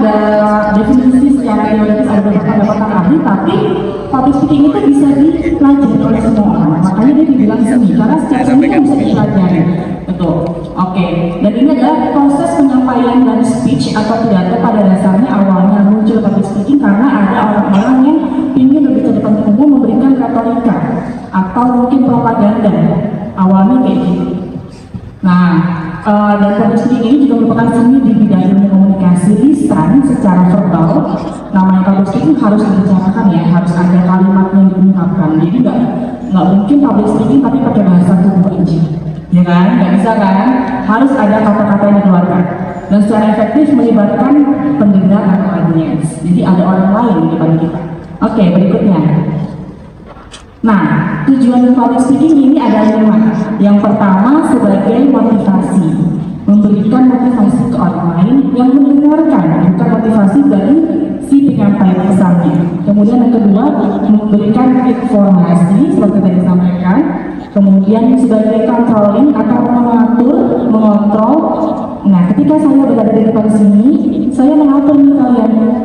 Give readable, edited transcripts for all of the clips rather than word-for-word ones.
ada definisi secara teoritis, ada pendapatan ahli, tapi public speaking itu bisa dipelajari oleh semua orang. Makanya dia dibilang seni, karena setiap seni kan bisa dipelajari. Betul. Oke. Dan ini adalah proses penyampaian dari speech atau pidato. Pada dasarnya awalnya muncul public speaking karena ada orang-orang yang ingin lebih ke depan umum memberikan retorika atau mungkin propaganda. Awalnya kayak gitu. Nah, dan public speaking ini juga merupakan seni di bidang ilmu komunikasi lisan secara verbal. Namanya public speaking harus dibicarakan ya, harus ada kalimat yang diungkapkan. Jadi nggak mungkin public speaking tapi pakai bahasa tubuh aja, ya kan? Nggak bisa kan? Harus ada kata-kata yang dikeluarkan dan secara efektif melibatkan pendengar atau audiens. Jadi ada orang lain di depan kita. Oke, berikutnya. Nah, tujuan public speaking ini ada 5. Yang pertama sebagai motivasi, memberikan motivasi ke orang lain yang mendengarkan, bukan motivasi dari si penyampaian pesannya. Kemudian yang kedua, memberikan informasi seperti tadi disampaikan. Kemudian sebagai controlling atau mengontrol. Nah, ketika saya berada di depan sini, saya mengatur nih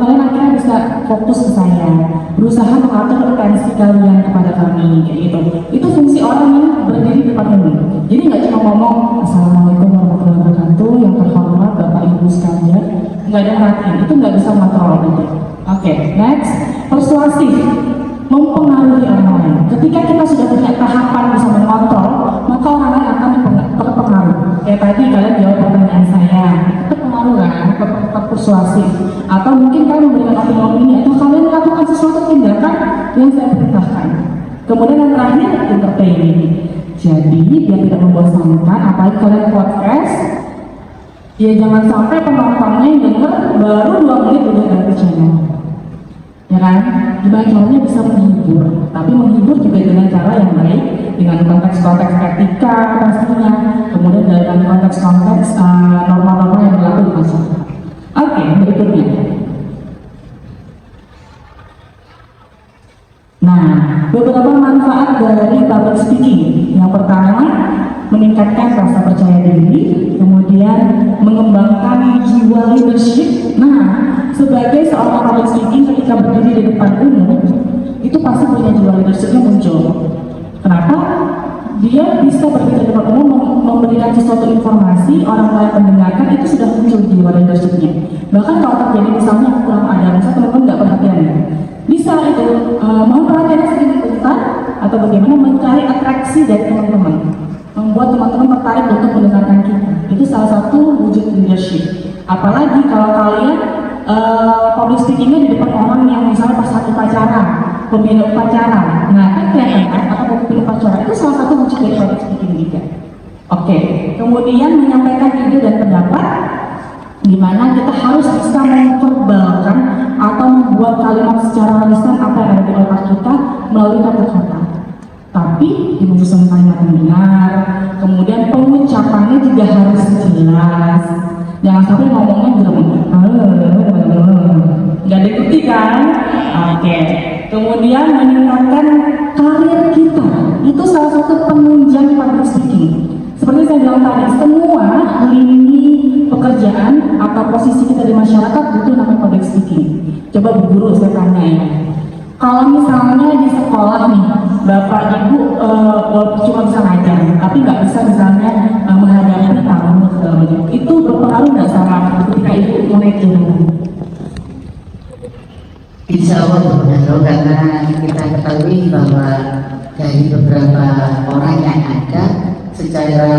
kalian akhirnya bisa fokus ke saya, berusaha mengatur atensi kalian kepada kami, kayak gitu. Itu fungsi orang yang berdiri di depan umum. Jadi nggak cuma ngomong Assalamualaikum warahmatullahi wabarakatuh, yang terhormat Bapak Ibu sekalian, nggak ada perhatian, itu nggak bisa mengontrol gitu. Oke, next, persuasif, mempengaruhi orang lain. Ketika kita sudah punya tahapan bisa mengontrol, maka orang lain akan terpengaruh. Kayak tadi kalian jawab pertanyaan saya, terpengaruh kan, persuasif. Atau mungkin kalian memberikan opini atau kalian melakukan sesuatu tindakan yang saya perintahkan. Kemudian yang terakhir, entertaining. Jadi biar tidak membosankan, apalagi kalian podcast, ya jangan sampai penontonnya yang denger baru 2 menit udah ganti channel. Ya kan, gimana caranya bisa menghibur, tapi menghibur juga dengan cara yang baik, dengan konteks-konteks etika pastinya, kemudian dengan konteks-konteks norma-norma yang berlaku di masyarakat. Oke, berikutnya. Nah, beberapa manfaat dari public speaking. Yang pertama, meningkatkan rasa percaya diri, kemudian mengembangkan jiwa leadership. Nah, sebagai seorang public speaking ketika berdiri di depan umum, itu pasti punya jiwa leadershipnya muncul. Kenapa? Dia bisa berdiri di depan umum memberikan sesuatu informasi, orang lain mendengarkan, itu sudah muncul jiwa leadershipnya. Bahkan kalau terjadi misalnya kurang ada, misalnya teman-teman nggak perhatian, bisa itu mau perhatiannya sedikit atau bagaimana mencari atraksi dari teman-teman, membuat teman-teman tertarik untuk mendengarkan kita. Itu salah satu wujud leadership. Apalagi kalau kalian public speakingnya di depan orang yang misalnya pas satu upacara, pembina upacara. Nah, kan kelihatan kan, atau pembina upacara itu salah satu wujud dari public speaking juga. Oke, kemudian menyampaikan ide dan pendapat, di mana kita harus bisa memverbalkan atau membuat kalimat secara lisan apa yang ada di otak kita melalui kata-kata. Tapi menyusun kalimat yang benar, kemudian pengucapannya juga harus jelas. Jangan sampai ngomongnya nggak diikuti kan? Oke. Kemudian meningkatkan karir kita, itu salah satu penunjang public speaking. Seperti saya bilang tadi, semua lini pekerjaan atau posisi kita di masyarakat butuh namanya public speaking. Coba Bu Guru saya tanya ya. Kalau misalnya di sekolah nih, Bapak Ibu cuma bisa ngajar, tapi nggak bisa misalnya menghadapi tamu segala macam, itu berpengaruh nggak sama ketika Ibu mulai turun? Insya Allah berpengaruh, karena kita ketahui bahwa dari beberapa orang yang ada secara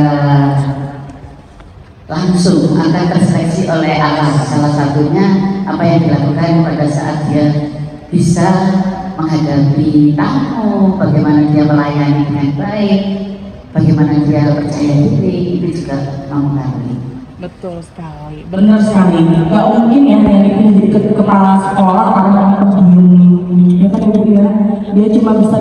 langsung akan terseleksi oleh alam. Salah satunya apa yang dilakukan pada saat dia bisa menghadapi tamu, bagaimana dia melayani dengan baik, bagaimana dia percaya diri, itu juga mempengaruhi. Betul sekali, benar sekali. Nggak mungkin ya yang dipilih jadi kepala sekolah orang pendiam, ya kan Ibu ya. Dia cuma bisa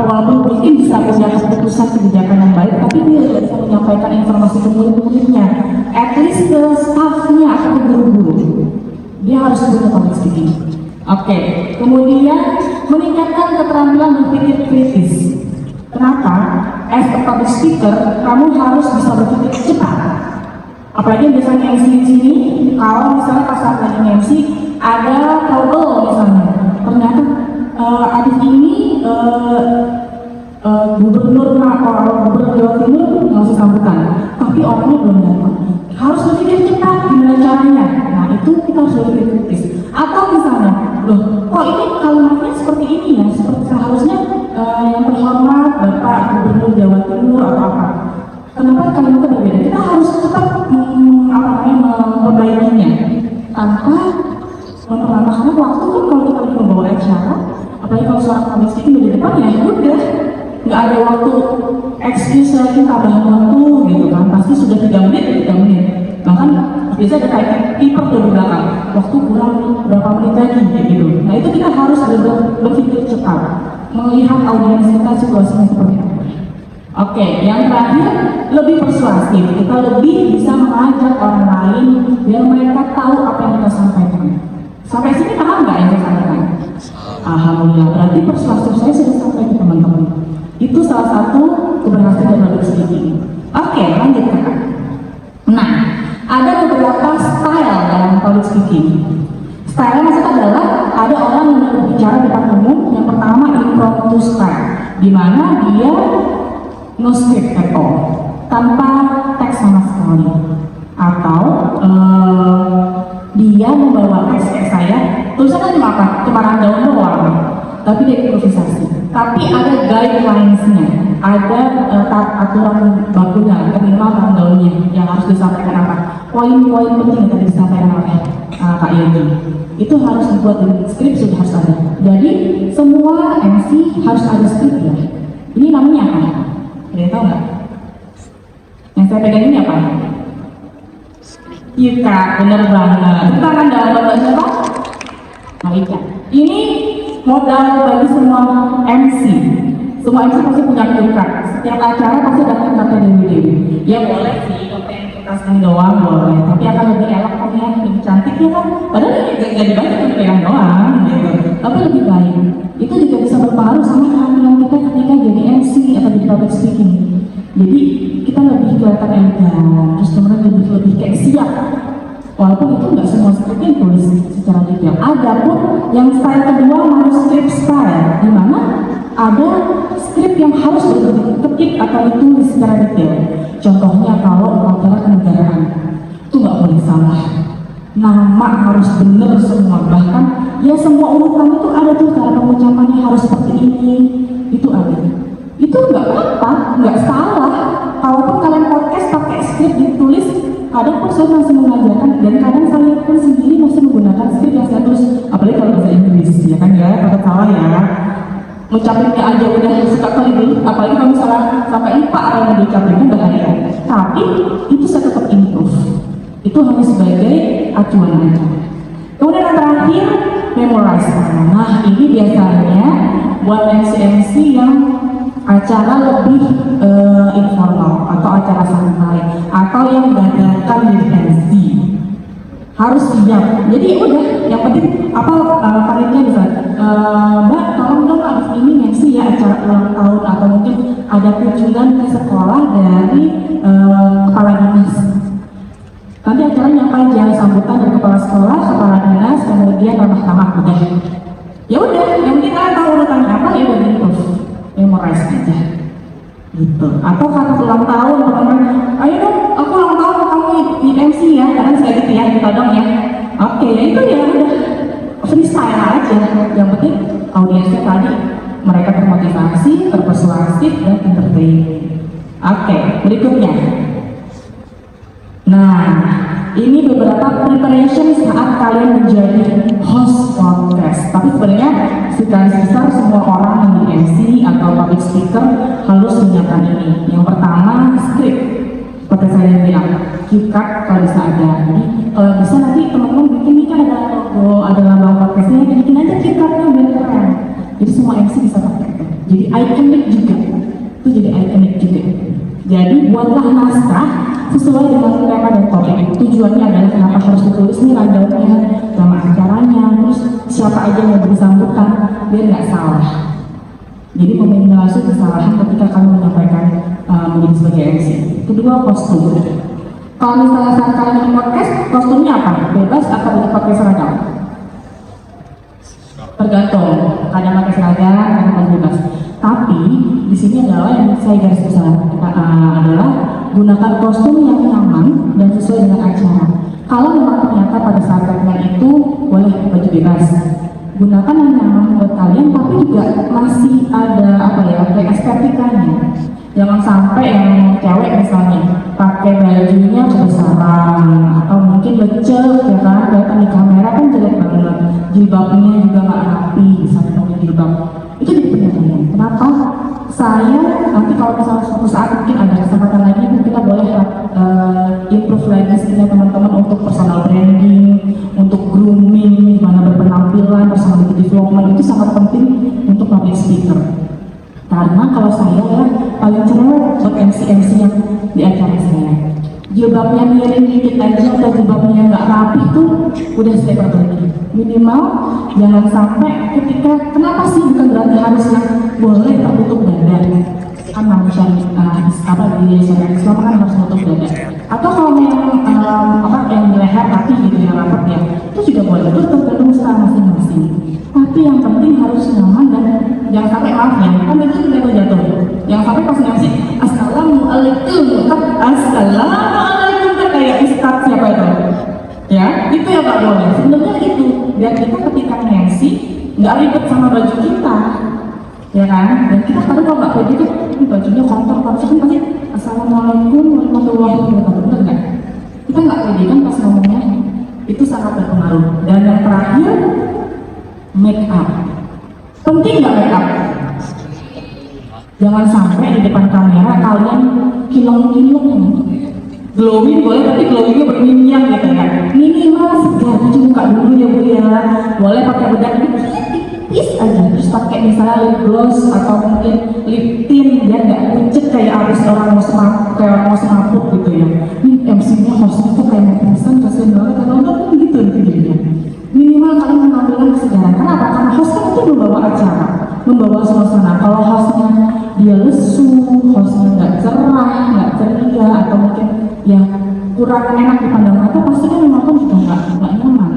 walaupun mungkin bisa punya keputusan kebijakan yang baik, tapi dia tidak bisa menyampaikan informasi ke murid-muridnya, at least ke staffnya atau ke guru-guru. Dia harus punya public speaking. Oke, kemudian meningkatkan keterampilan berpikir kritis. Kenapa? As a public speaker, kamu harus bisa berpikir cepat. Apalagi biasanya yang sini-sini, kalau misalnya saat lagi MC ada trouble misalnya, ternyata abis ini gubernur Jawa Timur ngasih sambutan, tapi orangnya belum datang. Harus berpikir cepat gimana caranya. Nah itu kita harus berpikir kritis. Atau misalnya, loh kok ini kalimatnya seperti ini ya, seperti seharusnya yang terhormat Bapak Gubernur Jawa Timur atau apa. Kenapa kalimatnya berbeda? Kita harus cepat memperbaikinya tanpa karena waktu kan kalau kita membawa acara, apalagi kalau seorang public speaking di depan ya udah nggak ada waktu excuse lagi tambahan waktu gitu kan, pasti sudah 3 menit bahkan biasa ada kayak keeper tuh di belakang, waktu kurang berapa menit lagi gitu. Nah itu kita harus berpikir cepat melihat audiens kita situasinya seperti apa. Oke, yang terakhir lebih persuasif, kita lebih bisa mengajak orang lain biar mereka tahu apa yang kita sampaikan. Sampai sini paham nggak yang saya sampaikan? Alhamdulillah, berarti persuasif saya sudah sampai ke teman-teman. Itu salah satu keberhasilan public speaking. Oke, lanjut kakak. Nah, ada beberapa style dalam public speaking. Style maksudnya adalah ada orang yang berbicara di depan umum. Yang pertama impromptu style, di mana dia no script at all, tanpa teks sama sekali, atau dia membawa teks kayak saya, tulisannya cuma apa? Cuma rundown doang, tapi dia improvisasi. Tapi ada guidelines-nya, ada aturan bakunya, minimal rundown-nya yang harus disampaikan apa? Poin-poin penting yang tadi disampaikan oleh Kak Yeni. Itu harus dibuat di skrip, sudah harus ada. Jadi semua MC harus ada skrip ya. Ini namanya apa? Kalian tahu nggak? Yang saya pegang ini apa? Iya Kak, bener banget. Kita akan dalam bahasa siapa? Malika. Ini modal bagi semua MC. Semua MC pasti punya kikat. Setiap acara pasti ada kikatnya dewi-dewi. Ya boleh sih, kita sini doang boleh. Tapi akan lebih elok kan ya, lebih cantik ya kan. Padahal ini gak dibanyak untuk pegang doang gitu. Tapi lebih baik. Itu juga bisa berpengaruh sama kehamilan kita ketika jadi MC atau jadi public speaking. Jadi kita lebih kelihatan elegan, terus kemudian lebih kayak siap. Walaupun itu nggak semua skripnya tulis secara detail. Ada pun yang style kedua manuskrip style, di mana ada skrip yang harus diketik atau ditulis secara detail. Contohnya kalau acara kenegaraan, itu nggak boleh salah. Nama harus benar semua, bahkan ya semua urutan itu ada tuh, cara pengucapannya harus seperti ini, itu ada. Itu nggak apa-apa, nggak salah. Kalaupun kalian podcast pakai skrip ditulis, kadang pun saya masih mengajarkan, dan kadang saya pun sendiri masih menggunakan skrip yang saya tulis, apalagi kalau bahasa Inggris, ya kan ya, kata salah ya. Ngucapinnya aja udah suka kali dulu, apalagi kalau misalnya sampai lupa yang diucapinnya bahaya. Tapi itu saya tetap improve. Itu hanya sebagai acuan aja. Kemudian yang terakhir, memorize. Nah ini biasanya buat MC yang acara lebih informal atau acara santai atau yang dadakan di MC harus siap. Jadi udah yang penting apa panitia bisa Mbak tolong dong abis ini MC ya acara ulang tahun atau mungkin ada kunjungan ke sekolah dari kepala dinas. Nanti acaranya apa aja, sambutan dari kepala sekolah, kepala dinas, kemudian ramah-ramah udah. Ya udah, yang kita tahu urutannya apa ya udah terus memorize aja. Gitu. Atau kata ulang tahun teman-teman, ayo dong, aku ulang tahun kamu di MC ya, karena saya gitu ya, kita dong ya. Oke, ya itu ya udah freestyle aja. Yang penting audiensnya tadi mereka termotivasi, terpersuasif dan entertain. Oke, berikutnya. Nah, ini beberapa preparation saat kalian menjadi host podcast. Tapi sebenarnya secara besar semua orang yang di MC atau public speaker harus menyiapkan ini. Yang pertama, script. Seperti saya bilang, kikat kalau bisa ada. Jadi kalau bisa nanti teman-teman bikin ini kan ada logo, ada lambang podcastnya, bikin aja kikatnya biar keren. Jadi semua MC bisa pakai itu. Jadi ikonik juga. Itu jadi ikonik juga. Jadi buatlah naskah sesuai dengan tema dan topik. Tujuannya adalah kenapa harus ditulis nih rundown-nya, nama acaranya, terus siapa aja yang beri sambutan, biar nggak salah. Jadi meminimalisir kesalahan ketika kamu menyampaikan menjadi sebagai MC. Kedua, kostum. Kalau misalnya saat kalian di podcast, kostumnya apa? Bebas atau di seragam, pakai bebas. Tapi di sini adalah yang saya garis besar adalah gunakan kostum yang nyaman dan sesuai dengan acara. Kalau memang ternyata pada saat tagline itu boleh baju bebas, gunakan yang nyaman buat kalian, tapi juga masih ada apa ya, kayak estetikanya. Jangan sampai yang cewek misalnya pakai bajunya kebesaran atau mungkin lecek ya kan, kelihatan di kamera kan jelek banget, jilbabnya juga nggak rapi, misalnya pakai jilbab itu jadi penilaian. Kenapa? Saya nanti kalau misalnya suatu saat mungkin ada kesempatan lagi, kita boleh improve lagi skillnya teman-teman untuk personal branding, untuk grooming, gimana berpenampilan, personality development itu sangat penting untuk public speaker. Karena kalau saya ya paling cerewet buat MC yang di acara saya, jilbabnya miring dikit aja atau jilbabnya nggak rapi tuh udah saya perbaiki. Minimal jangan sampai ketika, kenapa sih bukan berarti harusnya boleh tertutup dada, kan manusia apa di syariat Islam kan harus menutup dada, atau kalau yang yang di leher kaki gitu yang rapat ya itu juga boleh, itu tergantung style masing-masing. Tapi yang penting harus nyaman dan jangan sampai maaf ya, kan itu jatuh. Jangan sampai pas ngasih assalamualaikum kan kayak ustaz siapa itu? Ya, itu yang nggak boleh. Sebenarnya itu biar kita ketika ngasih nggak ribet sama baju kita, ya kan? Dan kita kadang kalau nggak kayak gitu, ini bajunya kotor, kan pasti assalamualaikum warahmatullahi wabarakatuh, bener nggak? Kita nggak pede kan pas ngomongnya, itu sangat berpengaruh. Dan yang terakhir, make up. Penting nggak make up? Jangan sampai di depan kamera kalian kilong-kilong. Glowing boleh, tapi glowingnya berminyak gitu ya. Minimal segar cuci muka dulu ya Bu ya. Boleh pakai bedak tipis aja, terus pakai misalnya lip gloss atau mungkin lip tint biar nggak pucet kayak abis orang mau semaput gitu ya. Ini MC-nya hostnya tuh kayak mau pingsan, kasian banget kalau nggak pun gitu jadinya. Minimal kalian menampilkan kesegaran. Kenapa? Karena host kan itu membawa acara, membawa suasana. Kalau hostnya dia lesu, hostnya nggak cerah, nggak ceria, atau mungkin ya kurang enak dipandang mata, pasti kan penonton juga nggak nyaman.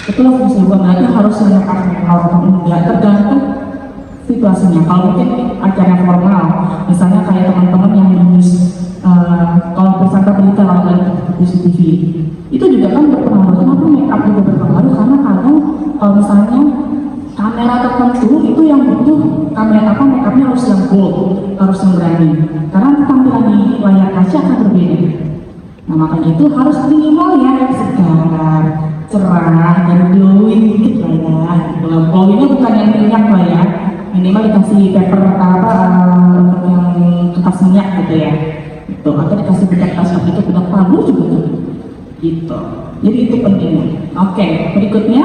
Itulah fungsi bukan lagi harus menyekat hal atau enggak, tergantung situasinya. Kalau mungkin acara formal, misalnya kayak teman-teman yang menulis kalau presenter berita lawan di TV, itu juga kan berpengaruh. Kenapa make up juga berpengaruh? Karena kadang kalau misalnya kamera tertentu itu yang butuh kamera make upnya harus yang bold, harus yang berani. Karena tampilan di layar kaca akan berbeda. Nah makanya itu harus minimal ya segar, cerah, dan glowing dikit lah ya. Glowingnya bukan yang minyak lah ya. Minimal dikasih paper untuk yang kertas minyak gitu ya. Gitu. Atau dikasih bedak tas itu bedak palu juga tuh. Gitu. Jadi itu pentingnya. Oke, berikutnya.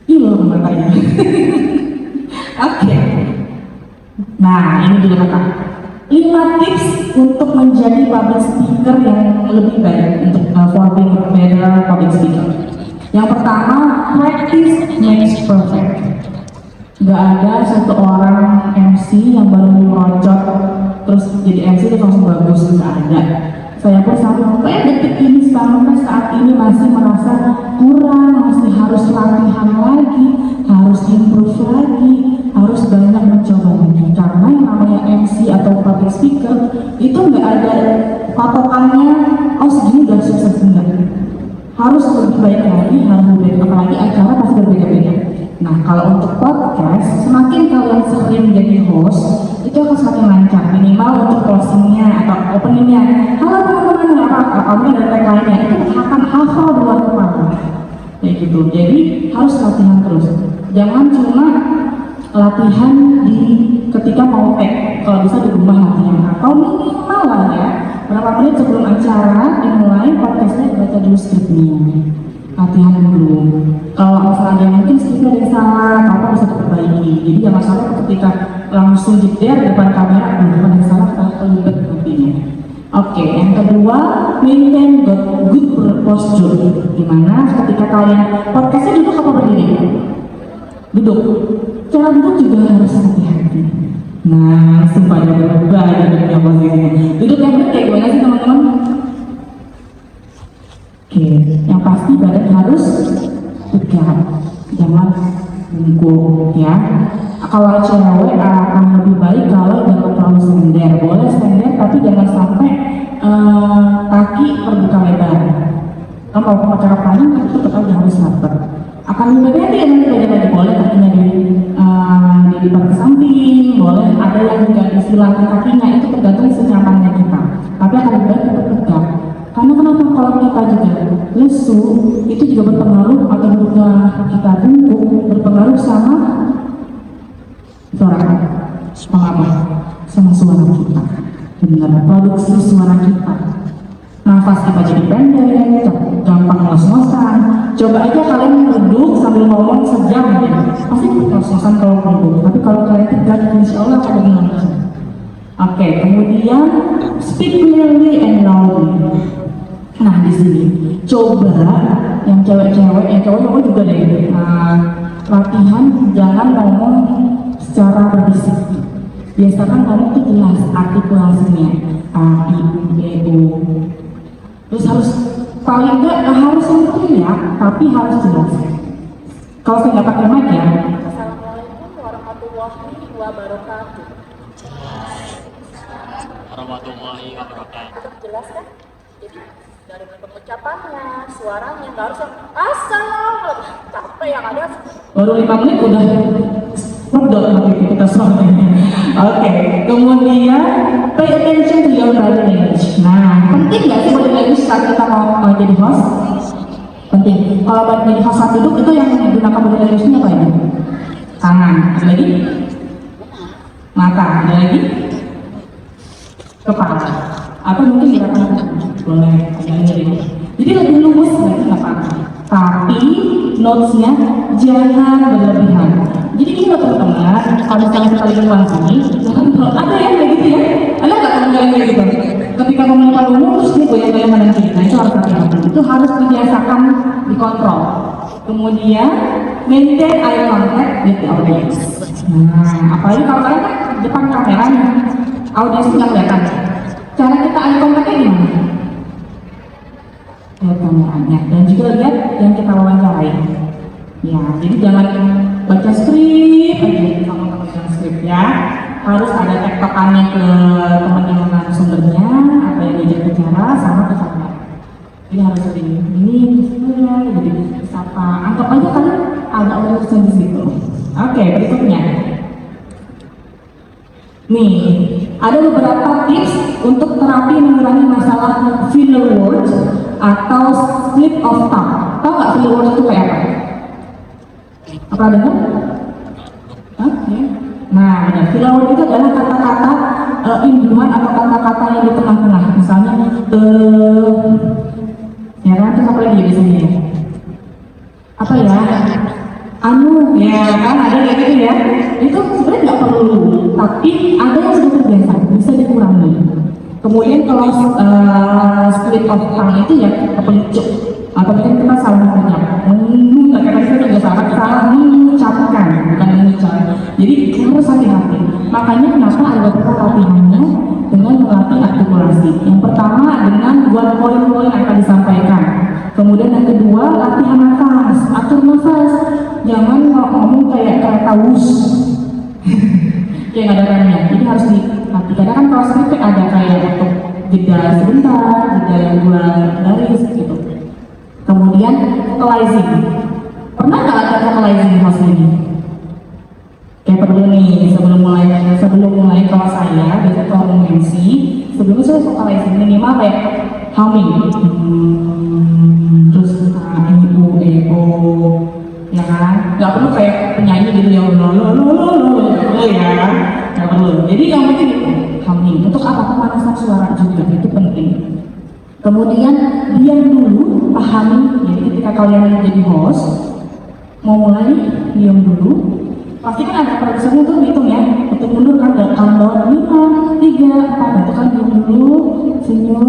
Hilang matanya. Oke. Nah, ini juga kata 5 tips untuk menjadi public speaker yang lebih baik untuk for being better public speaker. Yang pertama, practice makes perfect. Gak ada satu orang MC yang baru merocot terus jadi MC itu langsung bagus, gak ada. Saya pun sampai detik ini sampai saat ini masih merasa kurang, masih harus latihan lagi, harus improve lagi, harus banyak mencoba lagi. Karena yang namanya MC atau public speaker itu nggak ada patokannya, oh segini udah sukses, enggak. Harus lebih baik lagi, harus lebih baik, apalagi acara pasti berbeda-beda. Nah kalau untuk podcast, semakin kalian sering jadi host, itu akan semakin lancar. Minimal untuk closingnya atau openingnya, halo teman-teman, apa dan tagline-nya itu akan hafal di luar kepala. Kayak gitu. Jadi harus latihan terus. Jangan cuma latihan di ketika mau tag, kalau bisa di rumah latihan atau minimal lah ya berapa menit sebelum acara dimulai podcastnya dibaca dulu skripnya, latihan dulu. Kalau misalnya mungkin skripnya ada yang salah, apa bisa diperbaiki. Jadi jangan sampai ketika langsung jeder di depan kamera, ada yang salah, kita terlibat nantinya. Oke, yang kedua, maintain good posture. Dimana ketika kalian podcastnya duduk apa berdiri? Duduk. Cara duduk juga harus hati-hati. Nah, supaya berubah duduknya posisinya. Duduk yang benar kayak gimana sih teman-teman? Oke, yang pasti badan harus tegak, jangan bungkuk ya. Kalau cewek akan lebih baik kalau jangan terlalu sender, boleh sender tapi jangan sampai kaki terbuka lebar. Kan kalau acara panjang kan tetap aja harus rapet. Akan lebih beda yang beda boleh kakinya dilipat ke samping, boleh ada yang juga disilangkan kakinya, itu tergantung senyamannya kita. Tapi akan lebih baik tetap tegak. Karena kenapa kalau kita juga lesu itu juga berpengaruh atau juga kita bungkuk berpengaruh sama suara sama suara kita, benar produksi suara kita. Nafas kita jadi pendek, gampang ngos-ngosan. Coba aja kalian duduk sambil ngomong sejam ya, pasti ngos-ngosan kalau duduk. Tapi kalau kalian tegak, insya Allah akan ngos. Oke, kemudian speak clearly and loudly. Nah di sini coba yang cewek-cewek, yang cowok juga deh, latihan jangan ngomong secara berbisik. Biasakan ngomong itu jelas artikulasinya, a, i, u, e, u. Terus harus paling enggak harus yang teriak, tapi harus jelas. Kalau saya nggak pakai mic ya. Assalamualaikum warahmatullahi wabarakatuh. Warahmatullahi wabarakatuh. Tetap jelas kan? Jadi dari pengucapannya, suaranya nggak harus yang assalamualaikum. Capek yang ada. Baru 5 menit udah medot lagi kita soalnya. Oke, kemudian pay attention to your body language. Nah, penting nggak sih body language saat kita mau jadi host? Penting. Kalau jadi host saat duduk itu yang digunakan body language-nya apa ya? Tangan, ada lagi? Mata, ada lagi? Kepala. Atau mungkin gerakan boleh jadi lebih luwes lagi nggak apa-apa. Tapi notes-nya jangan berlebihan. Jadi ini teman-teman, kalau misalnya kita lagi sini, ada yang kayak gitu ya? Ada nggak teman-teman kayak gitu? Ketika memulai umum terus dia goyang-goyang mana kita, itu harus hati-hati. Itu harus dibiasakan dikontrol. Kemudian maintain eye contact with the audience. Nah, apalagi kalau kalian kan depan kamera nih, audiens nggak kelihatan. Cara kita eye contact-nya gimana? Lihat kameranya dan juga lihat yang kita wawancarai. Ya, jadi jangan baca skrip aja, sama teman skrip ya. Harus ada tektokannya ke teman yang narasumbernya, apa yang diajak bicara sama ke kamera. Jadi harus ini sebenarnya jadi sapa. Anggap aja kalian ada urusan di situ. Oke, berikutnya. Nih, ada beberapa tips untuk terapi mengurangi masalah filler words atau slip of tongue. Tahu nggak filler words itu kayak apa? Apa dengar? Oke. Nah, filler word itu adalah kata-kata imbuhan atau kata-kata yang di tengah-tengah. Misalnya, ya kan? Terus apa lagi di sini? Apa ya? Anu, ya kan? Ada kayak gitu ya. Itu sebenarnya nggak perlu, tapi ada yang sudah terbiasa, bisa dikurangi. Kemudian kalau split of tongue itu ya kepencuk, atau mungkin kita salah mengucap. Kadang-kadang saya juga salah mengucapkan, bukan mengucap. Jadi harus hati-hati. Makanya kenapa ada beberapa latihannya dengan melatih artikulasi. Yang pertama dengan buat poin-poin yang akan disampaikan. Kemudian yang kedua latihan nafas, atur nafas. Jangan ngomong kayak kereta wus. Kayak nggak ada remnya. Jadi harus dilatih. Karena kan kalau skrip ada kayak untuk jeda sebentar, jeda yang dua baris gitu. Kemudian vocalizing. Pernah nggak ada vocalizing di host ini? Kayak perlu nih sebelum mulai kalau saya biasanya kalau mau MC sebelumnya saya vocalizing minimal kayak humming. Terus ini o ya kan? Nggak perlu kayak penyanyi gitu yang lo ya. Nggak perlu. Jadi yang penting itu humming. Untuk apa? Pemanasan suara juga itu penting. Kemudian diam dulu, pahami. Jadi ketika kalian jadi host, mau mulai diam dulu. Pasti kan ada produsernya tuh hitung ya. Untuk mundur kan ada countdown 5, 3, 4. Itu kan diam dulu, senyum,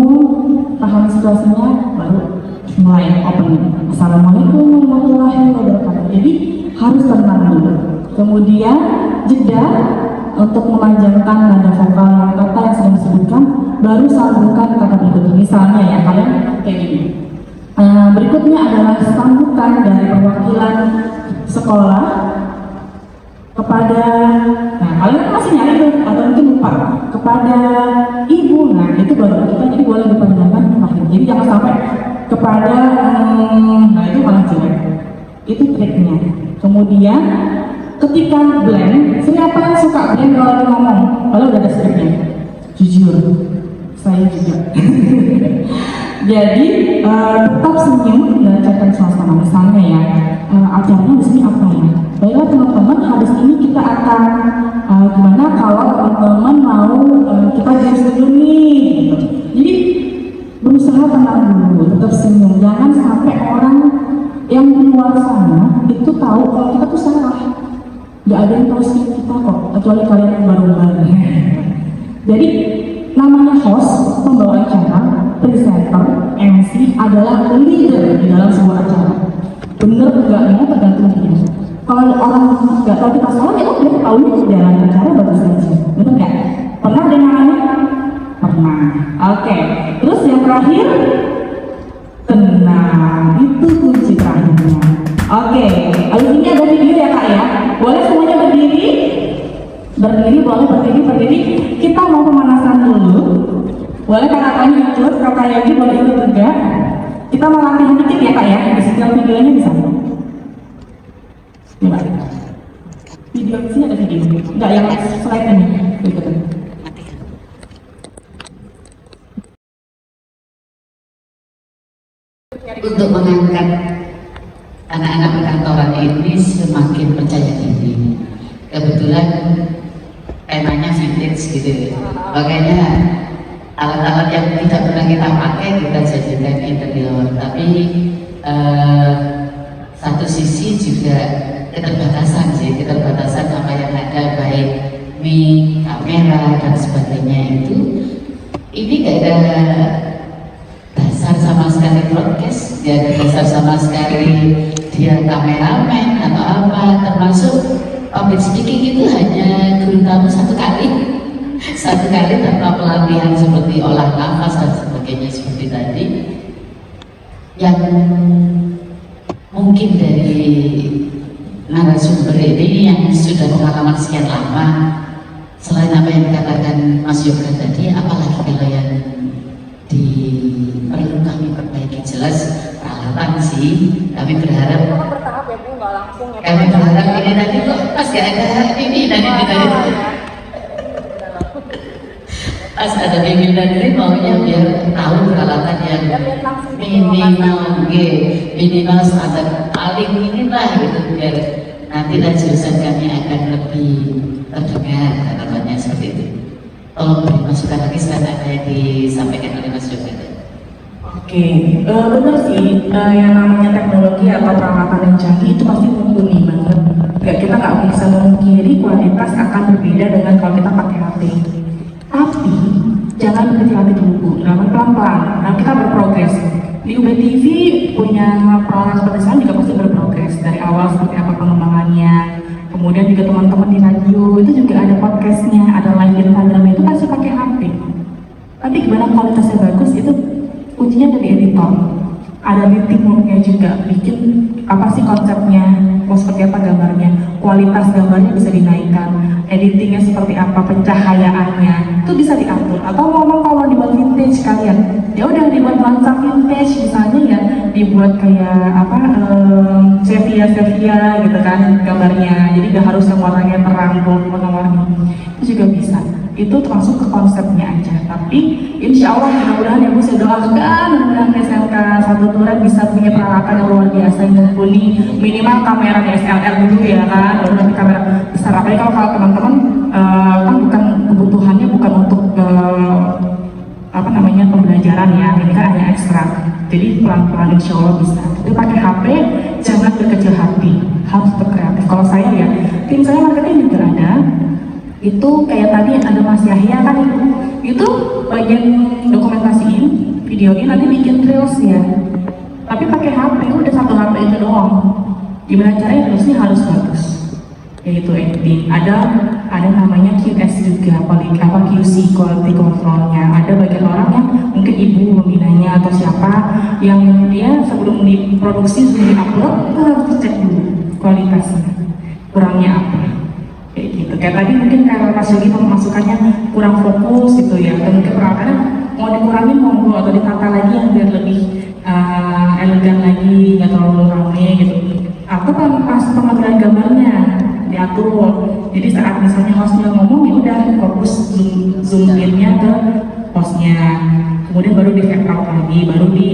pahami situasinya, baru mulai opening. Assalamualaikum warahmatullahi wabarakatuh. Jadi harus tenang dulu. Kemudian jeda untuk memanjangkan nada vokal yang kata yang sudah disebutkan, baru sambungkan kata berikutnya. Misalnya ya kalian kayak gini, Berikutnya adalah sambutan dari perwakilan sekolah kepada, nah kalian masih nyari tuh atau mungkin lupa, kepada ibu. Nah itu baru kita jadi boleh dipanjangkan terakhir. Jadi jangan sampai kepada, nah itu malah jelek. Itu triknya. Kemudian ketika blend, siapa yang suka blend kalau lagi ngomong? Kalau udah ada skripnya, jujur, saya juga. Jadi tetap senyum dan cekkan suasana. Misalnya ya, acaranya di sini apa ya? Baiklah teman-teman, habis ini kita akan gimana kalau teman-teman mau kita dance dulu nih. Gitu. Jadi berusaha tenang dulu, tetap senyum. Jangan sampai orang yang di luar sana itu tahu kalau kita tuh salah. Gak ada yang tahu skrip kita kok, kecuali kalian yang baru-baru. Jadi namanya host, pembawa acara, presenter, MC adalah leader di dalam sebuah acara. Bener enggaknya tergantung dia. Kalau orang nggak tahu kita salah, ya udah tahunya di dalam acara bagus saja. Bener nggak? Pernah dengarnya? Pernah. Oke. Terus yang terakhir, tenang. Itu kunci terakhirnya. Oke. Habis ini ada video ya kak ya. Boleh semuanya berdiri? Berdiri, boleh berdiri. Kita mau pemanasan dulu. Boleh kakaknya ikut, kakak Yogi boleh ikut juga. Kita mau latihan dikit ya kak ya. Di setiap videonya bisa. Coba. Video di sini ada video. Enggak yang slide ini. Ikutin. Untuk mengangkat anak-anak perkantoran ini semakin percaya diri. Kebetulan temanya vintage gitu, makanya alat-alat yang tidak pernah kita pakai kita jadikan interior. Tapi satu sisi juga keterbatasan apa yang ada, baik mic, kamera dan sebagainya itu. Ini gak ada dasar sama sekali broadcast, gak ada dasar sama sekali dia kameramen atau apa, termasuk public speaking itu hanya guru tamu satu kali tanpa pelatihan seperti olah nafas dan sebagainya seperti tadi. Yang mungkin dari narasumber ini yang sudah pengalaman sekian lama, selain apa yang dikatakan Mas Yoga tadi, apalagi kalau yang perlu kami perbaiki, jelas peralatan sih. Kami berharap bertahap ya Bu, nggak langsung ya. kami berharap ini nanti kok pas gak ada ini tadi pas ada pimpinan ini maunya biar tahu peralatan yang minimal standar paling minimal gitu, biar nanti jurusan kami akan lebih terdengar harapannya seperti itu. Tolong beri masukan lagi sekarang apa yang disampaikan oleh Mas Yoga. Oke, benar sih, yang namanya teknologi atau peralatan yang canggih itu pasti mumpuni banget. Kita nggak bisa memungkiri kualitas akan berbeda dengan kalau kita pakai HP. Tapi jangan berhenti hati dulu, jangan pelan-pelan. Nah, kita berprogres. Di UBTV punya peralatan seperti saya juga pasti berprogres dari awal seperti apa pengembangannya. Kemudian juga teman-teman di radio itu juga ada podcastnya, ada live di Instagram, itu pasti pakai HP. Tapi gimana kualitasnya bagus itu kuncinya dari editor. Ada di timnya juga, bikin apa sih konsepnya, mau seperti apa gambarnya, kualitas gambarnya bisa dinaikkan, editingnya seperti apa, pencahayaannya itu bisa diatur. Atau ngomong kalau dibuat vintage kalian, ya udah dibuat nuansa vintage misalnya ya, dibuat kayak apa sepia gitu kan gambarnya, jadi gak harus yang warnanya terang, warna-warni, itu juga bisa. Itu termasuk ke konsepnya aja. Tapi insya Allah mudah-mudahan ya Bu, saya doakan mudah-mudahan SMK 1 Duren bisa punya peralatan yang luar biasa yang mumpuni, minimal kamera DSLR dulu ya kan, baru nanti kamera besar. Apalagi kalau teman-teman kan bukan kebutuhannya bukan untuk apa namanya pembelajaran ya, ini kan hanya ekstra. Jadi pelan-pelan insya Allah bisa. Tapi pakai HP jangan berkecil hati, harus tetap kreatif. Kalau saya ya, tim saya marketing juga ada. Itu kayak tadi ada Mas Yahya kan itu bagian dokumentasiin, videoin, nanti bikin reels ya. Tapi pakai HP, udah satu HP itu doang. Gimana caranya reelsnya harus bagus. yaitu editing. Ada namanya QS juga, QC, quality controlnya. Ada bagian orang yang mungkin ibu membinanya atau siapa yang dia sebelum diproduksi sebelum diupload itu harus dicek dulu kualitasnya, kurangnya apa, kayak gitu. Kayak tadi mungkin karena Mas Yogi pemasukannya kurang fokus gitu ya, atau mungkin peralatan mau dikurangin monggo atau ditata lagi yang biar lebih elegan lagi, nggak terlalu rame gitu. Atau pas pemanggilan gambarnya diatur, jadi saat misalnya hostnya ngomong ya udah fokus zoom in-nya ke hostnya, kemudian baru di fade out lagi, baru di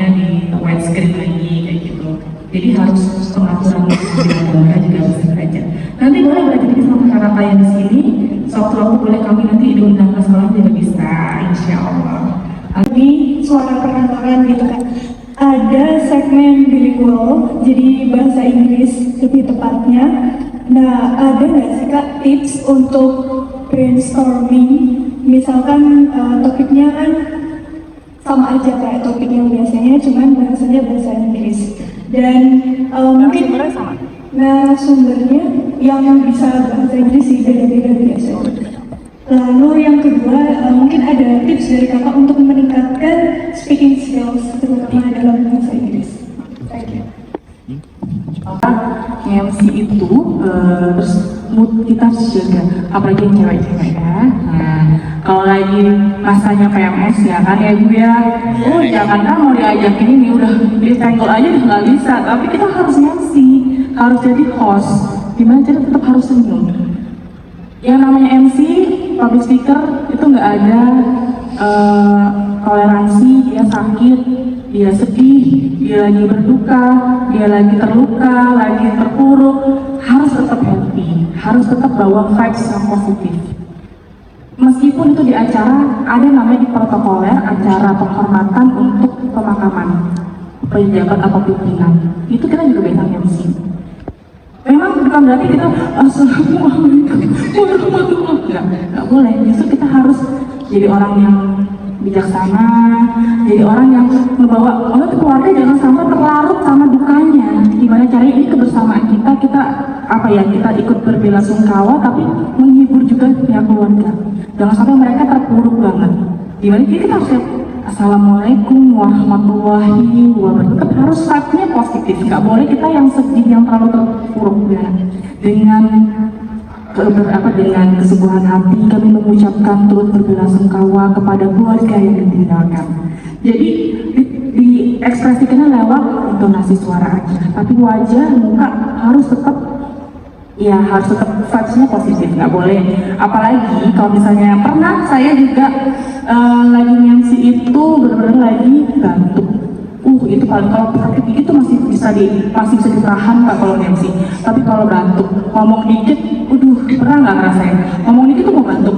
di widescreen lagi kayak gitu. Jadi harus pengaturan gambarnya juga bisa belajar. Nanti boleh belajar di sama kata yang di sini. Sewaktu-waktu boleh kami nanti diundang ke sekolah juga bisa, insya Allah. Ini suara perkantoran gitu kan. Ada segmen bilingual, jadi bahasa Inggris lebih tepatnya. Nah, ada nggak sih Kak tips untuk brainstorming? Misalkan topiknya kan sama aja kayak topik yang biasanya, cuman bahasanya bahasa Inggris. Dan mungkin narasumbernya yang bisa bahasa Inggris sih beda-beda biasanya. Lalu yang kedua, mungkin ada tips dari Kakak untuk meningkatkan speaking skills terutama dalam bahasa Inggris. Thank you. MC itu terus mood kita harus jaga, apalagi yang cewek-cewek ya. Nah, kalau lagi masanya PMS ya kan ya Bu ya, jangan kan mau diajakin ini udah disenggol aja udah nggak bisa, tapi kita harus MC, harus jadi host, gimana cara tetap harus senyum. Yang namanya MC, public speaker itu nggak ada toleransi, dia sakit, dia sedih, dia lagi berduka, dia lagi terluka, lagi terpuruk, harus tetap happy, harus tetap bawa vibes yang positif. Meskipun itu di acara, ada namanya di protokoler acara penghormatan untuk pemakaman pejabat atau pimpinan, itu kita juga biasa MC. Memang bukan berarti kita assalamualaikum warahmatullahi wabarakatuh, nggak boleh. Justru kita harus jadi orang yang bijaksana, jadi orang yang membawa keluarga jangan sampai terlarut sama dukanya. Gimana caranya ini kebersamaan kita kita ikut berbelasungkawa tapi menghibur juga pihak keluarga. Jangan sampai mereka terpuruk banget. Gimana kita harus assalamualaikum warahmatullahi wabarakatuh, harus vibe-nya positif, nggak boleh kita yang sedih, yang terlalu terpuruk ya. Dengan kesubuhan hati kami mengucapkan turut berbelasungkawa kepada keluarga yang ditinggalkan. Jadi diekspresikannya lewat intonasi suara aja, tapi wajah, muka harus tetap vibes-nya positif, nggak boleh. Apalagi kalau misalnya pernah saya juga lagi MC itu benar-benar lagi batuk. Itu kalau sakit itu masih bisa ditahan Pak kalau MC. Tapi kalau batuk, ngomong dikit, pernah nggak ngerasain? Ngomong dikit tuh mau batuk.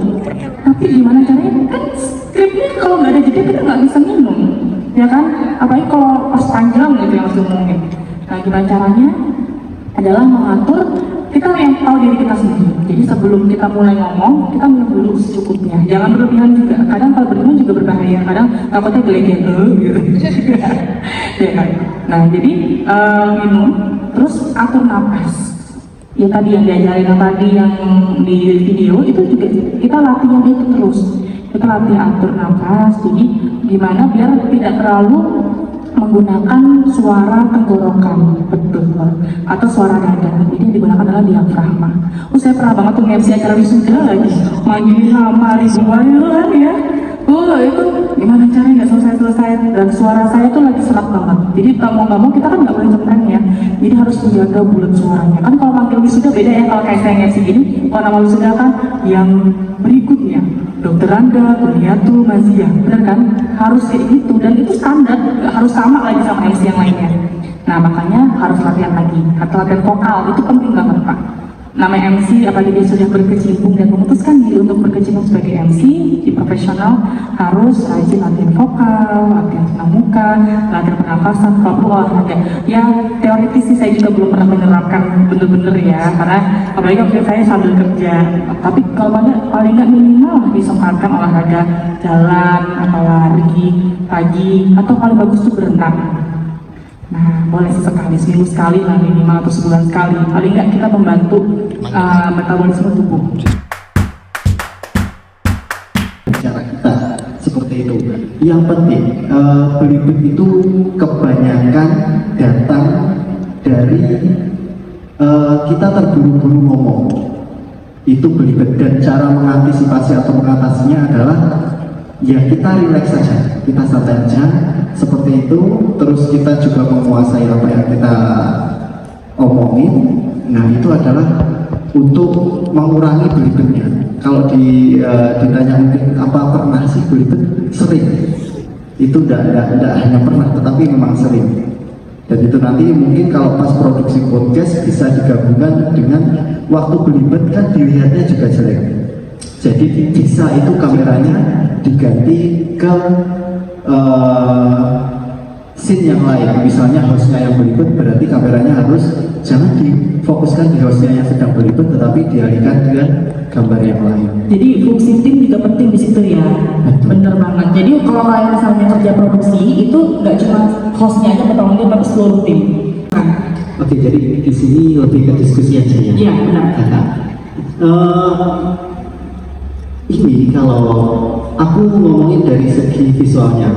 Tapi gimana caranya? Kan skripnya kalau nggak ada jeda kita nggak bisa minum, ya kan? Apalagi kalau pas panjang gitu yang harus ngomongin. Nah, gimana caranya? Adalah mengatur kita yang tahu diri kita sendiri. Jadi sebelum kita mulai ngomong, kita minum dulu secukupnya. Jangan berlebihan juga. Kadang kalau berlebihan juga berbahaya. Kadang takutnya gelegean gitu. Ya kan. Nah, jadi minum, terus atur napas. Ya tadi yang diajarin tadi yang di video itu juga kita latihan itu terus. Kita latihan atur napas. Jadi gimana biar tidak terlalu menggunakan suara tenggorokan, betul, atau suara dada. Jadi yang digunakan adalah diafragma. Saya pernah banget tuh MC acara wisuda lagi, magih sama ribuan ya. Itu gimana caranya nggak selesai, dan suara saya tuh lagi serak banget. Jadi nggak mau kita kan nggak boleh cempreng ya. Jadi harus menjaga bulat suaranya. Kan kalau manggil wisuda beda ya, kalau kayak saya MC gini, kalau nama wisuda kan yang berikutnya. Dr. Randa, Buniatu, Mazia, bener kan? Harus kayak gitu, dan itu standar, nggak harus sama lagi sama MC yang lainnya. Nah, makanya harus latihan lagi, atau latihan vokal, itu penting banget Pak. Nama MC, apalagi dia sudah berkecimpung dan memutuskan diri untuk berkecimpung sebagai MC, di profesional, harus rajin latihan vokal, latihan senam muka, latihan pernafasan, kalau olahraga. Ya, teoritis sih saya juga belum pernah menerapkan bener-bener ya, karena apalagi waktu saya sambil kerja. Tapi kalau paling nggak minimal disempatkan olahraga jalan atau lari pagi, atau paling bagus tuh berenang. Nah, boleh sesekali, seminggu sekali lah minimal, atau sebulan sekali. Paling nggak kita membantu metabolisme tubuh. Cara kita seperti itu. Yang penting belibet itu kebanyakan datang dari kita terburu-buru ngomong. Itu belibet, dan cara mengantisipasi atau mengatasinya adalah ya kita rileks saja, kita santai aja seperti itu. Terus kita juga menguasai apa yang kita omongin. Nah, itu adalah untuk mengurangi belibetnya. Kalau ditanya mungkin apa pernah sih belibet, sering. Itu tidak hanya pernah, tetapi memang sering. Dan itu nanti mungkin kalau pas produksi podcast bisa digabungkan dengan waktu belibet, kan dilihatnya juga jelek. Jadi bisa itu kameranya diganti ke scene yang lain. Misalnya hostnya yang belibet, berarti kameranya harus jangan difokuskan di hostnya yang sedang belibet, tetapi dialihkan dengan gambar yang lain. Jadi fungsi tim juga penting di situ ya. Bener banget. Jadi kalau kalian misalnya kerja produksi itu nggak cuma hostnya aja bertanggung jawab, tapi seluruh tim. Oke, jadi di sini lebih ke diskusi aja ya. Iya, benar. Ini kalau aku ngomongin dari segi visualnya,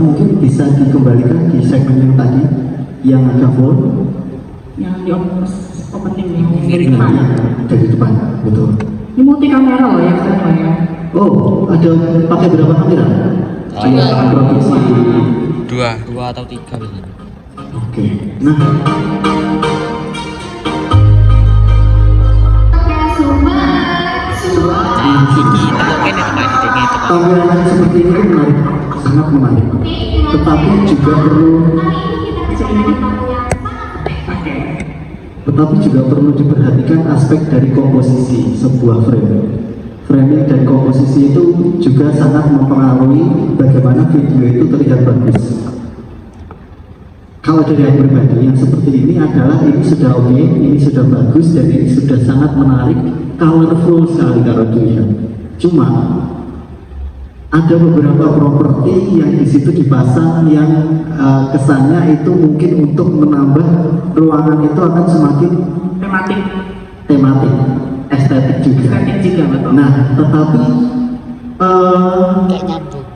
mungkin bisa dikembalikan di segmen yang tadi yang agak full, Yang di opening yang mirip depan. dari depan, betul. Ini multi kamera loh ya, sekarang ya. Oh, ada pakai berapa kamera? Yang produksi. dua atau tiga biasanya. Oke, nah tampilan seperti ini kan menarik, sangat menarik. Tetapi juga perlu diperhatikan aspek dari komposisi sebuah frame. Framing dan komposisi itu juga sangat mempengaruhi bagaimana video itu terlihat bagus. Kalau dari aku pribadi, yang seperti ini adalah ini sudah oke, ini sudah bagus, dan ini sudah sangat menarik, colorful sekali kalau dilihat. Cuma ada beberapa properti yang di situ dipasang yang kesannya itu mungkin untuk menambah ruangan itu akan semakin tematik, estetik juga. Betul. Nah, tetapi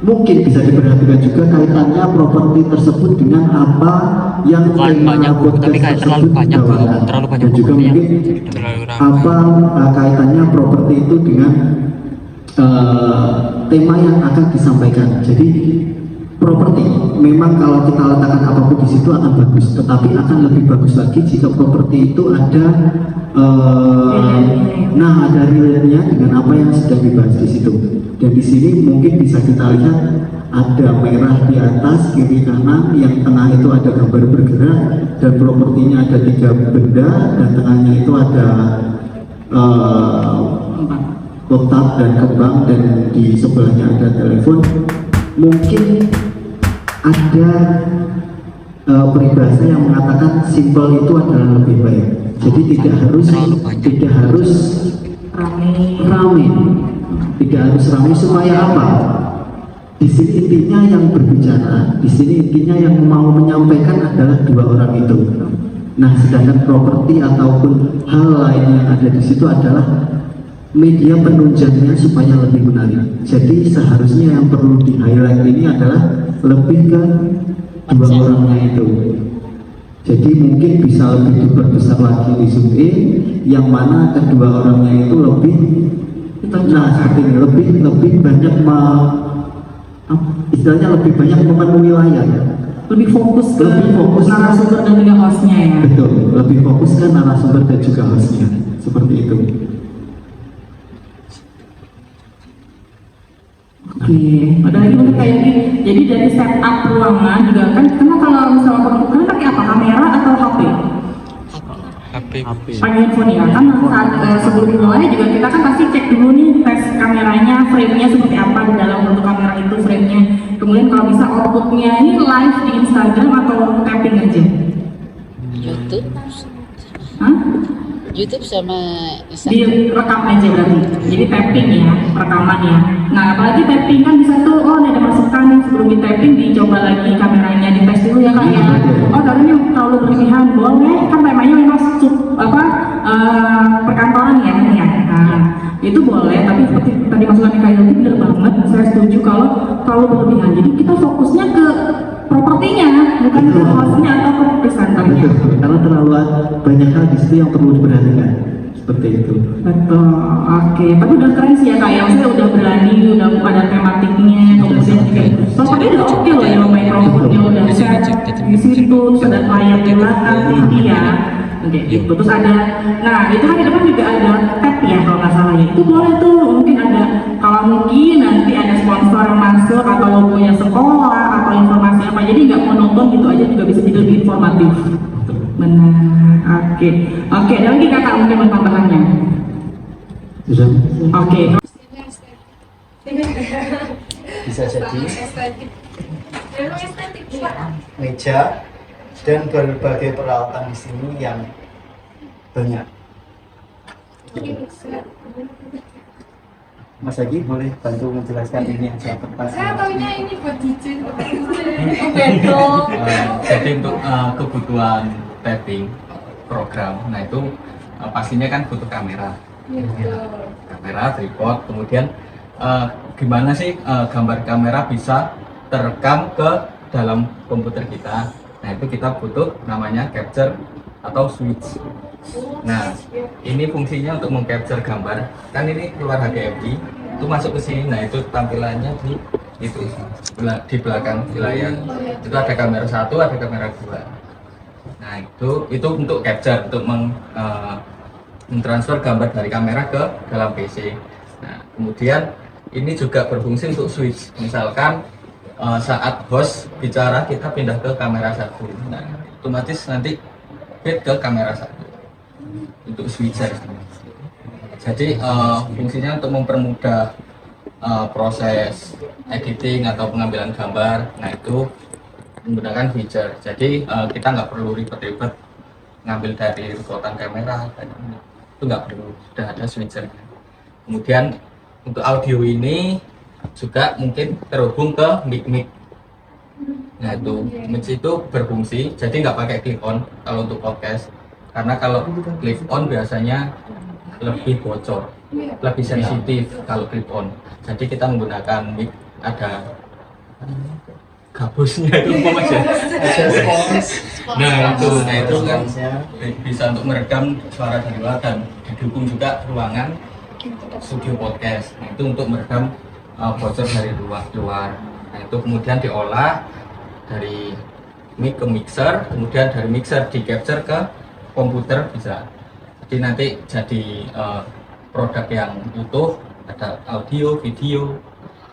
mungkin bisa diperhatikan juga kaitannya properti tersebut dengan apa yang Banyak, tapi kayak terlalu banyak, dan juga mungkin apa kaitannya properti itu dengan tema yang akan disampaikan. Jadi properti memang kalau kita letakkan apapun di situ akan bagus, tetapi akan lebih bagus lagi jika properti itu ada ada relate-nya dengan apa yang sedang dibahas di situ. Dan di sini mungkin bisa kita lihat ada merah di atas, kiri kanan, yang tengah itu ada gambar bergerak, dan propertinya ada 3 benda, dan tengahnya itu ada kotak dan kembang, dan di sebelahnya ada telepon. Mungkin ada peribahasa yang mengatakan simple itu adalah lebih baik. Jadi tidak harus ramai, tidak harus ramai supaya apa? Di sini intinya yang berbicara, di sini intinya yang mau menyampaikan adalah 2 orang itu. Nah, sedangkan properti ataupun hal lain yang ada di situ adalah media penunjangnya supaya lebih menarik. Jadi seharusnya yang perlu di highlight ini adalah lebih ke 2 orangnya itu. Jadi mungkin bisa lebih diperbesar lagi di zoom in, yang mana kedua orangnya itu lebih lebih banyak istilahnya lebih banyak memenuhi layar, lebih fokus ke narasumber dan juga hostnya ya. Betul, lebih fokus ke narasumber dan juga hostnya, seperti itu. Oke, ada lagi untuk kayak gini. Jadi dari setup ruangan juga kan, karena kalau misalnya kalian pakai apa, kamera atau HP? HP. Pakai handphone ya kan. Saat sebelum mulai juga kita kan pasti cek dulu nih tes kameranya, frame-nya seperti apa di dalam bentuk kamera itu frame-nya. Kemudian kalau bisa output-nya ini live di Instagram atau tapping aja? YouTube. Hah? YouTube sama Direkam aja berarti. Jadi tapping ya, rekaman ya. Nah, apalagi tapping kan bisa tuh, oh ini ada masukan nih sebelum di mungkin dicoba lagi kameranya, dites dulu ya Kak ya. Oh tadi ini terlalu berlebihan, boleh kan temanya memang perkantoran ya ini ya. Nah, itu boleh, tapi seperti tadi masukan Kak Yogi benar banget, saya setuju kalau terlalu berlebihan. Jadi kita fokusnya ke propertinya, bukan ke hostnya atau ke presenternya. Betul, karena terlalu banyak hal di situ yang perlu diperhatikan. Seperti itu. Betul, oke. Tapi udah keren sih ya Kak ya, maksudnya udah berani, udah ada tematiknya, kemudian juga propernya udah oke loh ya, mikrofonnya udah set di situ, terus ada layar di belakang, tinggi ya. Oke, itu terus ada, nah itu kan di depan juga ada tab ya kalau nggak salah ya. Itu boleh tuh, mungkin ada, kalau mungkin nanti ada sponsor yang masuk atau logonya sekolah atau informasi apa, jadi nggak monoton gitu aja juga bisa jadi lebih informatif. Benar, oke. Oke, ada lagi kakak mungkin tambahannya. Bisa? Oke. Bisa jadi meja dan berbagai peralatan di sini yang banyak. Mas Agi boleh bantu menjelaskan ini yang saya pertanyaan. Saya tahunya ini buat DJ. Betul. Jadi untuk kebutuhan tapping program, nah itu pastinya kan butuh kamera, kamera, tripod, kemudian gimana sih gambar kamera bisa terekam ke dalam komputer kita. Nah itu kita butuh namanya capture atau switch. Nah ini fungsinya untuk mengcapture gambar, kan ini keluar HDMI itu masuk ke sini. Nah itu tampilannya di itu di belakang di layar itu ada kamera 1, ada kamera 2. Nah itu untuk capture, untuk mentransfer gambar dari kamera ke dalam PC. Nah kemudian ini juga berfungsi untuk switch, misalkan saat host bicara kita pindah ke kamera 1, nah otomatis nanti feed ke kamera 1 untuk switcher. Jadi fungsinya untuk mempermudah proses editing atau pengambilan gambar. Nah itu menggunakan feature, jadi kita nggak perlu ribet-ribet ngambil dari rutan kamera, itu nggak perlu, sudah ada switcher. Kemudian untuk audio ini juga mungkin terhubung ke mic. Nah itu mic itu berfungsi, jadi nggak pakai clip on kalau untuk podcast, karena kalau clip on biasanya lebih bocor, lebih sensitif kalau clip on. Jadi kita menggunakan mic, ada gabusnya itu aja. Nah itu kan bisa untuk merekam suara dari luar dan didukung juga ruangan studio podcast. Nah itu untuk merekam bocor dari luar. Nah itu kemudian diolah dari mic ke mixer, kemudian dari mixer di capture ke komputer bisa. Jadi nanti jadi produk yang utuh, ada audio, video.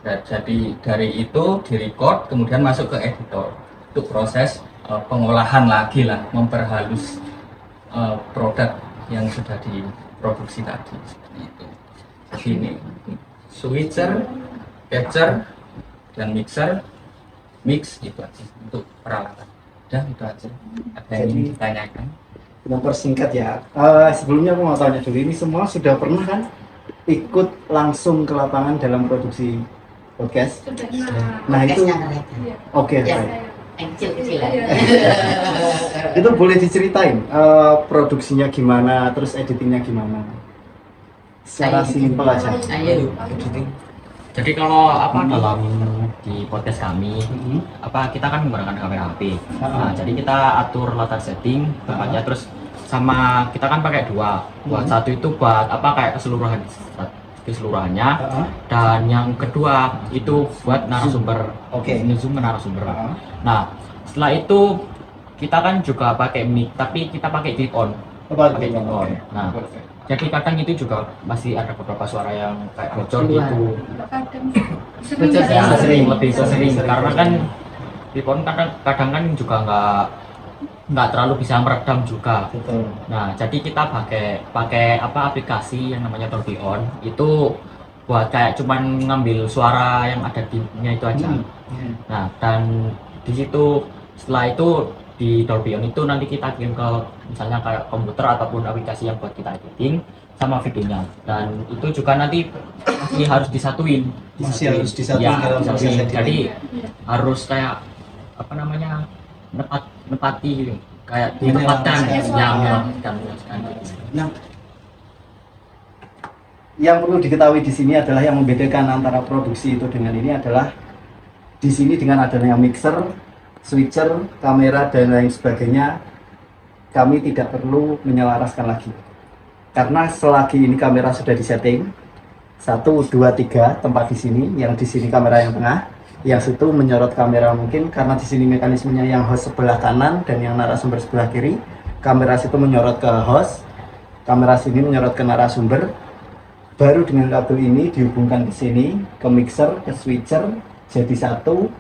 Dan jadi dari itu direcord kemudian masuk ke editor untuk proses pengolahan lagi lah, memperhalus produk yang sudah diproduksi tadi seperti itu. Jadi ini switcher, capture dan mixer, mix itu aja untuk peralatan. Dan itu aja. Ada yang ingin ditanyakan? Mempersingkat ya. Sebelumnya aku mau tanya dulu, ini semua sudah pernah kan ikut langsung ke lapangan dalam produksi podcast? Nah itu oke, Kecil-kecilan. itu boleh diceritain produksinya gimana, terus editingnya gimana? Secara simpel aja. Ayo. Jadi kalau dalam di podcast kami kita kan menggunakan kamera HP. Nah, jadi kita atur latar setting tempatnya, terus sama kita kan pakai dua. Buat satu itu buat kayak keseluruhannya, dan yang kedua itu buat narasumber. Zoom ke narasumber. Nah, setelah itu kita kan juga pakai mic, tapi kita pakai clip on. Nah, jadi kadang itu juga masih ada beberapa suara yang kayak bocor gitu. Lebih sering karena kan clip on kadang kan juga nggak terlalu bisa meredam juga. Nah, jadi kita pakai aplikasi yang namanya Dolby On, itu buat kayak cuman ngambil suara yang ada di itu aja. Nah, dan di situ setelah itu di Dolby On itu nanti kita kirim ke misalnya kayak komputer ataupun aplikasi yang buat kita editing. sama videonya, dan itu juga nanti masih harus disatuin. Masih harus disatuin Ya, dalam proses disatuin. editing. Jadi harus kayak apa namanya, nepati gitu, kayak ditempatkan yang menyesuaikan. Nah, yang perlu diketahui di sini adalah yang membedakan antara produksi itu dengan ini adalah di sini dengan adanya mixer, switcher, kamera dan lain sebagainya, kami tidak perlu menyelaraskan lagi. Karena selagi ini kamera sudah disetting 1, 2, 3 tempat di sini, yang di sini kamera yang tengah, yang situ menyorot kamera mungkin karena di sini mekanismenya yang host sebelah kanan dan yang narasumber sebelah kiri, kamera situ menyorot ke host, kamera sini menyorot ke narasumber. Baru dengan kabel ini dihubungkan ke sini, ke mixer, ke switcher, jadi satu.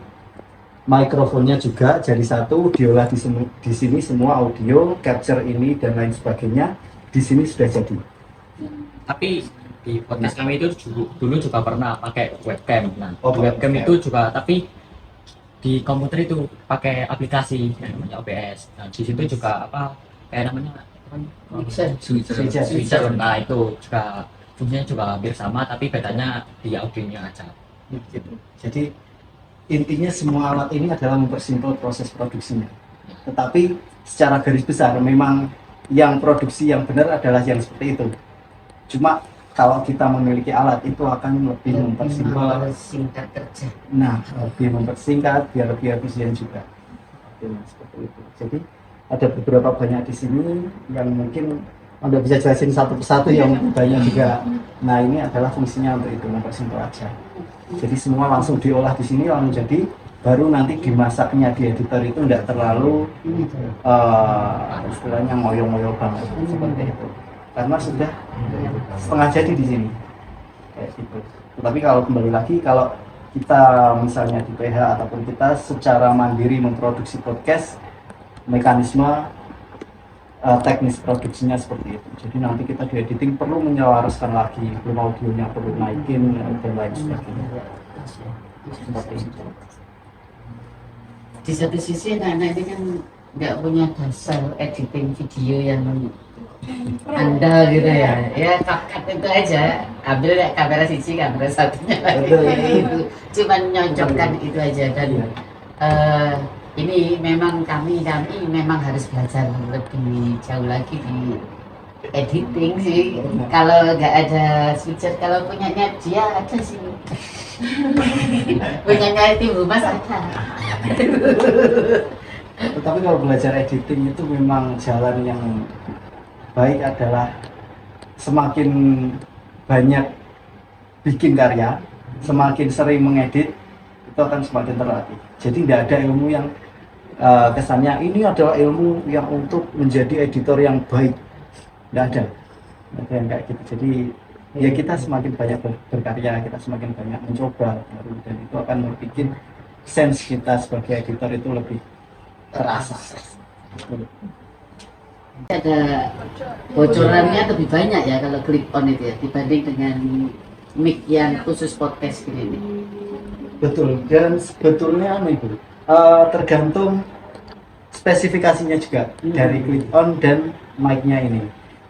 Mikrofonnya juga jadi satu, diolah di sini semua audio, capture ini dan lain sebagainya. Di sini sudah jadi. Tapi di podcast kami itu dulu juga pernah pakai webcam. Nah, Oh, webcam webcam. itu juga, tapi di komputer itu pakai aplikasi yang namanya OBS. Nah, di situ juga apa kayak namanya Mixer. switcher. Nah, itu juga fungsinya juga hampir sama, tapi bedanya di audionya aja. Gitu. Jadi intinya semua alat ini adalah mempersimpel proses produksinya. Tetapi secara garis besar memang yang produksi yang benar adalah yang seperti itu. Cuma kalau kita memiliki alat itu akan lebih mempersimpel. Singkat kerja. Nah, lebih mempersingkat biar lebih efisien juga. Seperti itu. Jadi ada beberapa banyak di sini yang mungkin Anda bisa jelasin satu persatu yang banyak juga. Nah, ini adalah fungsinya untuk itu, mempersimpel aja. Jadi semua langsung diolah di sini langsung jadi, baru nanti dimasaknya di editor itu tidak terlalu istilahnya ngoyo-ngoyo banget seperti itu. Karena sudah setengah jadi di sini. Kayak gitu. Tetapi kalau kembali lagi, kalau kita misalnya di PH ataupun kita secara mandiri memproduksi podcast, mekanisme teknis produksinya seperti itu. Jadi nanti kita di editing perlu menyelaraskan lagi, belum audionya perlu naikin dan lain sebagainya. Seperti itu. Di satu sisi anak-anak ini kan nggak punya dasar editing video yang andal gitu ya. Ya cut itu aja, ambil kamera sisi, kamera satunya lagi itu. Cuman nyocokkan itu aja dan ini memang kami memang harus belajar lebih jauh lagi di editing sih. Kalau nggak ada switcher, kalau punyanya dia ada sih. Punyanya Tim Humas ada. Tetapi kalau belajar editing itu memang jalan yang baik adalah semakin banyak bikin karya, semakin sering mengedit, itu akan semakin terlatih. Jadi tidak ada ilmu yang kesannya ini adalah ilmu yang untuk menjadi editor yang baik. Tidak ada. Tidak ada yang kayak gitu. Jadi ya kita semakin banyak berkarya, kita semakin banyak mencoba, dan itu akan membuat sense kita sebagai editor itu lebih terasa. Ada bocorannya lebih banyak ya kalau clip on itu ya dibanding dengan mic yang khusus podcast ini. Betul, dan sebetulnya Ibu, tergantung spesifikasinya juga dari clip on dan mic-nya ini.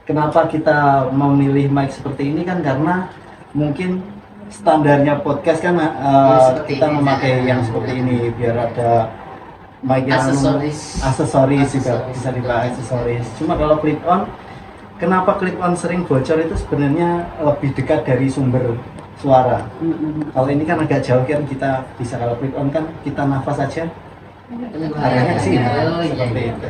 Kenapa kita memilih mic seperti ini kan karena mungkin standarnya podcast kan kita memakai yang seperti ini biar ada mic yang aksesoris juga bisa dipakai aksesoris. Cuma kalau clip on, kenapa clip on sering bocor itu sebenarnya lebih dekat dari sumber suara. Kalau ini kan agak jauh kan kita bisa, kalau clip on kan kita nafas aja arahnya ke sini seperti itu.